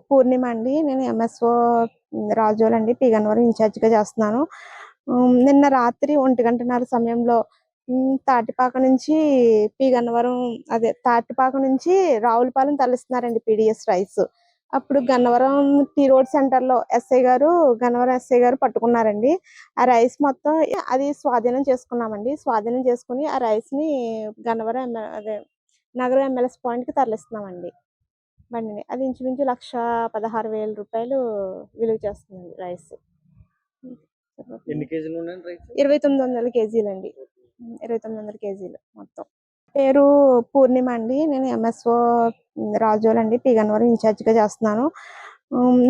పూర్ణిమ అండి. నేను MSO రాజోలండి. P Gannavaram ఇన్ఛార్జ్‌గా చేస్తున్నాను. నిన్న రాత్రి 1:30 సమయంలో తాటిపాక నుంచి గన్నవరం తాటిపాక నుంచి రావులపాలెం తరలిస్తున్నారండి పీడీఎస్ రైస్. అప్పుడు గన్నవరం టీ రోడ్ సెంటర్‌లో గన్నవరం ఎస్ఐ గారు పట్టుకున్నారండి. ఆ రైస్ మొత్తం అది స్వాధీనం చేసుకున్నామండి. స్వాధీనం చేసుకొని ఆ రైస్‌ని గన్నవరం నగరం ఎంఎల్ఎస్ పాయింట్‌కి తరలిస్తున్నామండి. బండిని. అది ఇంచుమించు రూ. 1,16,000 విలువ చేస్తుందండి రైస్. ఎన్ని కేజీలు ఉన్నాయండి రైస్? 2,900 కేజీలండి. 2,900 కేజీలు మొత్తం. పేరు పూర్ణిమ అండి. నేను ఎంఎస్ఓ రాజోలండి. పి గన్నవరం ఇన్ఛార్జ్‌గా చేస్తున్నాను.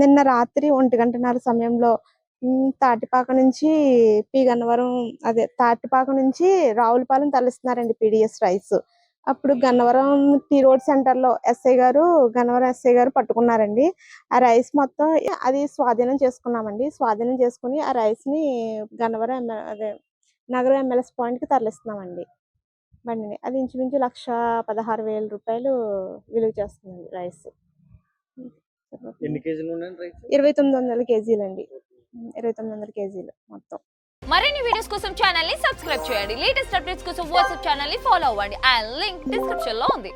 నిన్న రాత్రి 1:30 సమయంలో తాటిపాక నుంచి తాటిపాక నుంచి రావులపాలెం తరలిస్తున్నారండి పీడీఎస్ రైస్. అప్పుడు గన్నవరం టీ రోడ్ సెంటర్‌లో గన్నవరం ఎస్ఐ గారు పట్టుకున్నారండి. ఆ రైస్ మొత్తం అది స్వాధీనం చేసుకున్నామండి. స్వాధీనం చేసుకొని ఆ రైస్‌ని గన్నవరం నగరం ఎంఎల్ఎస్ పాయింట్‌కి తరలిస్తున్నామండి బండిని. అది ఇంచుమించు రూ. 1,16,000 విలువ చేస్తుందండి రైస్. ఎన్ని కేజీలు ఉన్నాయండి రైస్? 2,900 కేజీలండి. 2,900 కేజీలు మొత్తం. మరిన్ని వీడియోస్ కోసం ఛానల్ ని సబ్స్క్రైబ్ చేయండి. లేటెస్ట్ అప్డేట్స్ కోసం వాట్సాప్ ఛానల్ ని ఫాలో అవ్వండి. ఆ లింక్ డిస్క్రిప్షన్ లో ఉంది.